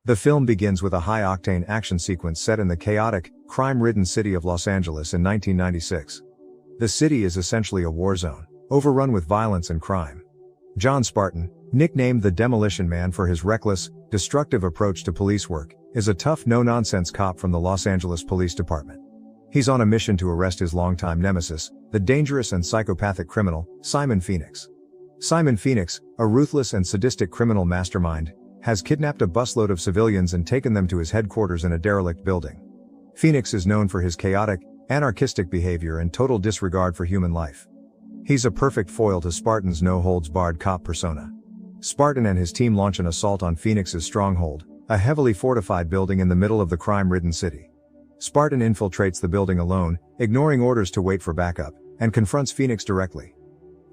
The film begins with a high-octane action sequence set in the chaotic, crime-ridden city of Los Angeles in 1996. The city is essentially a war zone, overrun with violence and crime. John Spartan, nicknamed the Demolition Man for his reckless, destructive approach to police work, is a tough no-nonsense cop from the Los Angeles Police Department. He's on a mission to arrest his longtime nemesis, the dangerous and psychopathic criminal, Simon Phoenix. Simon Phoenix, a ruthless and sadistic criminal mastermind, has kidnapped a busload of civilians and taken them to his headquarters in a derelict building. Phoenix is known for his chaotic, anarchistic behavior and total disregard for human life. He's a perfect foil to Spartan's no-holds-barred cop persona. Spartan and his team launch an assault on Phoenix's stronghold, a heavily fortified building in the middle of the crime-ridden city. Spartan infiltrates the building alone, ignoring orders to wait for backup, and confronts Phoenix directly.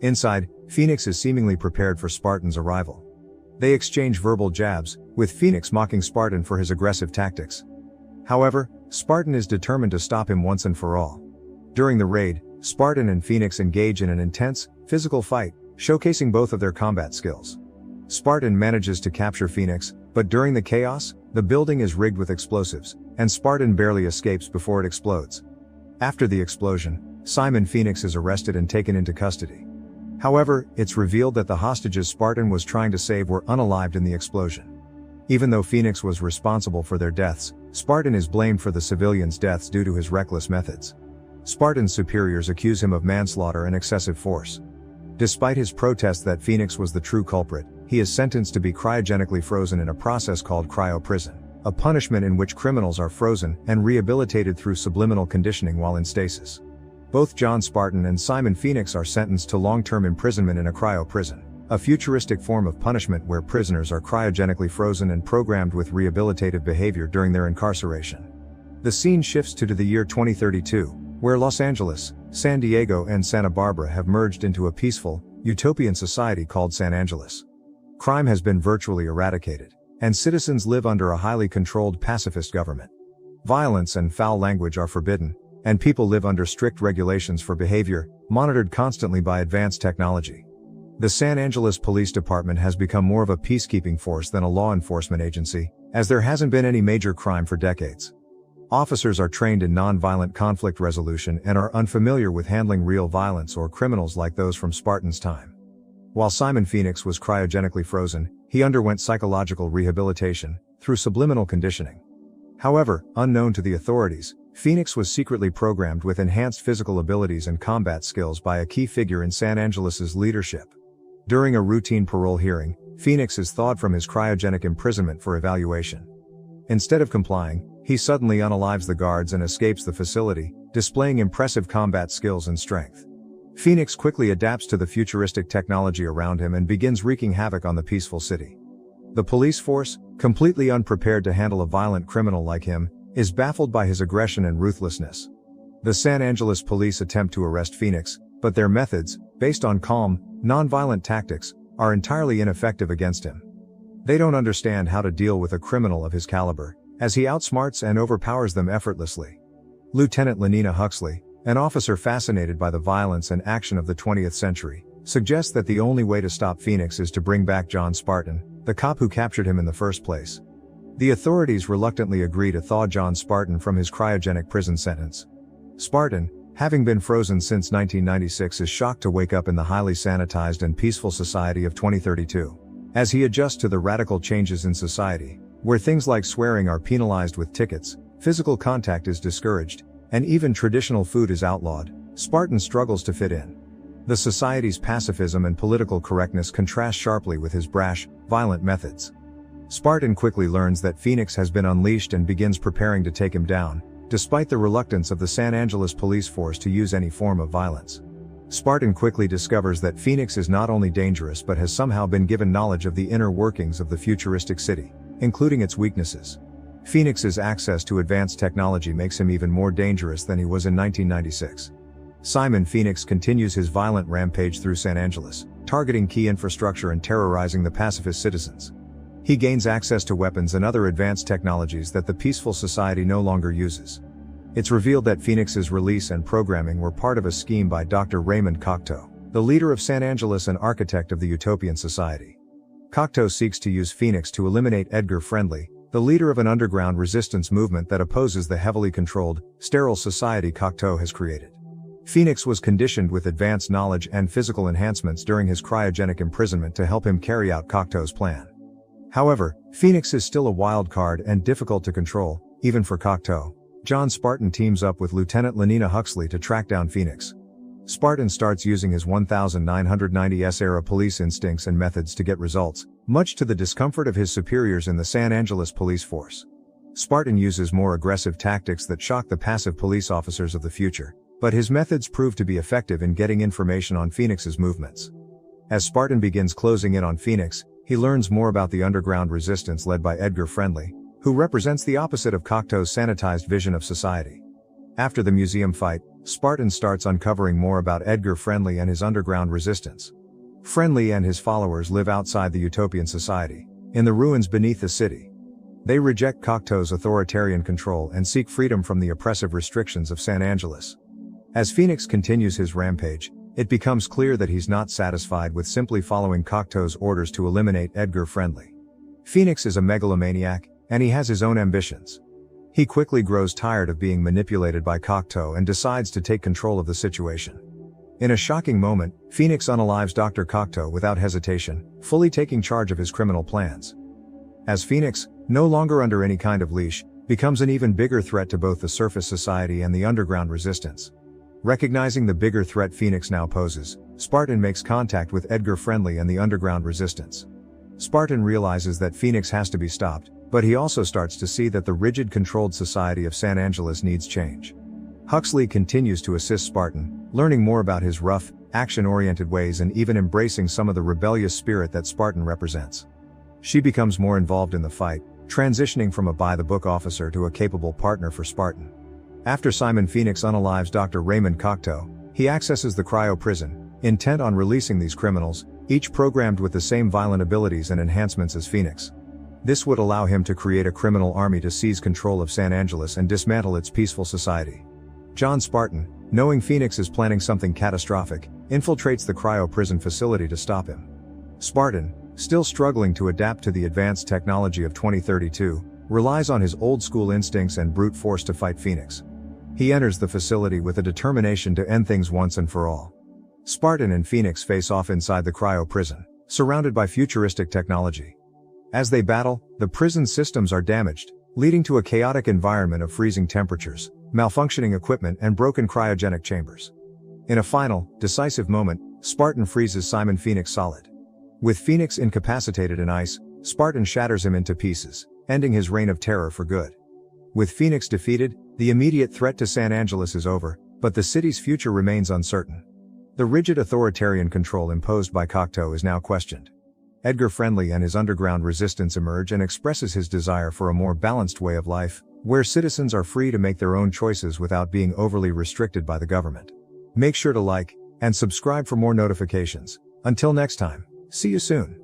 Inside, Phoenix is seemingly prepared for Spartan's arrival. They exchange verbal jabs, with Phoenix mocking Spartan for his aggressive tactics. However, Spartan is determined to stop him once and for all. During the raid, Spartan and Phoenix engage in an intense, physical fight, showcasing both of their combat skills. Spartan manages to capture Phoenix, but during the chaos, the building is rigged with explosives, and Spartan barely escapes before it explodes. After the explosion, Simon Phoenix is arrested and taken into custody. However, it's revealed that the hostages Spartan was trying to save were unalived in the explosion. Even though Phoenix was responsible for their deaths, Spartan is blamed for the civilians' deaths due to his reckless methods. Spartan's superiors accuse him of manslaughter and excessive force. Despite his protest that Phoenix was the true culprit, he is sentenced to be cryogenically frozen in a process called Cryo-Prison, a punishment in which criminals are frozen and rehabilitated through subliminal conditioning while in stasis. Both John Spartan and Simon Phoenix are sentenced to long-term imprisonment in a cryo-prison, a futuristic form of punishment where prisoners are cryogenically frozen and programmed with rehabilitative behavior during their incarceration. The scene shifts to the year 2032, where Los Angeles, San Diego and Santa Barbara have merged into a peaceful, utopian society called San Angeles. Crime has been virtually eradicated, and citizens live under a highly controlled pacifist government. Violence and foul language are forbidden, and people live under strict regulations for behavior, monitored constantly by advanced technology. The San Angeles Police Department has become more of a peacekeeping force than a law enforcement agency, as there hasn't been any major crime for decades. Officers are trained in nonviolent conflict resolution and are unfamiliar with handling real violence or criminals like those from Spartan's time. While Simon Phoenix was cryogenically frozen, he underwent psychological rehabilitation through subliminal conditioning. However, unknown to the authorities, Phoenix was secretly programmed with enhanced physical abilities and combat skills by a key figure in San Angeles' leadership. During a routine parole hearing, Phoenix is thawed from his cryogenic imprisonment for evaluation. Instead of complying, he suddenly unalives the guards and escapes the facility, displaying impressive combat skills and strength. Phoenix quickly adapts to the futuristic technology around him and begins wreaking havoc on the peaceful city. The police force, completely unprepared to handle a violent criminal like him, is baffled by his aggression and ruthlessness. The San Angeles police attempt to arrest Phoenix, but their methods, based on calm, non-violent tactics, are entirely ineffective against him. They don't understand how to deal with a criminal of his caliber, as he outsmarts and overpowers them effortlessly. Lieutenant Lenina Huxley, an officer fascinated by the violence and action of the 20th century, suggests that the only way to stop Phoenix is to bring back John Spartan, the cop who captured him in the first place. The authorities reluctantly agree to thaw John Spartan from his cryogenic prison sentence. Spartan, having been frozen since 1996, is shocked to wake up in the highly sanitized and peaceful society of 2032. As he adjusts to the radical changes in society, where things like swearing are penalized with tickets, physical contact is discouraged, and even traditional food is outlawed, Spartan struggles to fit in. The society's pacifism and political correctness contrast sharply with his brash, violent methods. Spartan quickly learns that Phoenix has been unleashed and begins preparing to take him down, despite the reluctance of the San Angeles police force to use any form of violence. Spartan quickly discovers that Phoenix is not only dangerous but has somehow been given knowledge of the inner workings of the futuristic city, including its weaknesses. Phoenix's access to advanced technology makes him even more dangerous than he was in 1996. Simon Phoenix continues his violent rampage through San Angeles, targeting key infrastructure and terrorizing the pacifist citizens. He gains access to weapons and other advanced technologies that the peaceful society no longer uses. It's revealed that Phoenix's release and programming were part of a scheme by Dr. Raymond Cocteau, the leader of San Angeles and architect of the utopian society. Cocteau seeks to use Phoenix to eliminate Edgar Friendly, the leader of an underground resistance movement that opposes the heavily controlled, sterile society Cocteau has created. Phoenix was conditioned with advanced knowledge and physical enhancements during his cryogenic imprisonment to help him carry out Cocteau's plan. However, Phoenix is still a wild card and difficult to control, even for Cocteau. John Spartan teams up with Lieutenant Lenina Huxley to track down Phoenix. Spartan starts using his 1990s-era police instincts and methods to get results, much to the discomfort of his superiors in the San Angeles police force. Spartan uses more aggressive tactics that shock the passive police officers of the future, but his methods prove to be effective in getting information on Phoenix's movements. As Spartan begins closing in on Phoenix, he learns more about the underground resistance led by Edgar Friendly, who represents the opposite of Cocteau's sanitized vision of society. After the museum fight, Spartan starts uncovering more about Edgar Friendly and his underground resistance. Friendly and his followers live outside the utopian society, in the ruins beneath the city. They reject Cocteau's authoritarian control and seek freedom from the oppressive restrictions of San Angeles. As Phoenix continues his rampage, it becomes clear that he's not satisfied with simply following Cocteau's orders to eliminate Edgar Friendly. Phoenix is a megalomaniac, and he has his own ambitions. He quickly grows tired of being manipulated by Cocteau and decides to take control of the situation. In a shocking moment, Phoenix unalives Dr. Cocteau without hesitation, fully taking charge of his criminal plans. As Phoenix, no longer under any kind of leash, becomes an even bigger threat to both the surface society and the underground resistance. Recognizing the bigger threat Phoenix now poses, Spartan makes contact with Edgar Friendly and the underground resistance. Spartan realizes that Phoenix has to be stopped, but he also starts to see that the rigid controlled society of San Angeles needs change. Huxley continues to assist Spartan, learning more about his rough, action-oriented ways and even embracing some of the rebellious spirit that Spartan represents. She becomes more involved in the fight, transitioning from a by-the-book officer to a capable partner for Spartan. After Simon Phoenix unalives Dr. Raymond Cocteau, he accesses the Cryo-Prison, intent on releasing these criminals, each programmed with the same violent abilities and enhancements as Phoenix. This would allow him to create a criminal army to seize control of San Angeles and dismantle its peaceful society. John Spartan, knowing Phoenix is planning something catastrophic, infiltrates the Cryo-Prison facility to stop him. Spartan, still struggling to adapt to the advanced technology of 2032, relies on his old-school instincts and brute force to fight Phoenix. He enters the facility with a determination to end things once and for all. Spartan and Phoenix face off inside the Cryo-Prison, surrounded by futuristic technology. As they battle, the prison systems are damaged, leading to a chaotic environment of freezing temperatures, malfunctioning equipment and broken cryogenic chambers. In a final, decisive moment, Spartan freezes Simon Phoenix solid. With Phoenix incapacitated in ice, Spartan shatters him into pieces, ending his reign of terror for good. With Phoenix defeated, the immediate threat to San Angeles is over, but the city's future remains uncertain. The rigid authoritarian control imposed by Cocteau is now questioned. Edgar Friendly and his underground resistance emerge and expresses his desire for a more balanced way of life, where citizens are free to make their own choices without being overly restricted by the government. Make sure to like and subscribe for more notifications. Until next time, see you soon.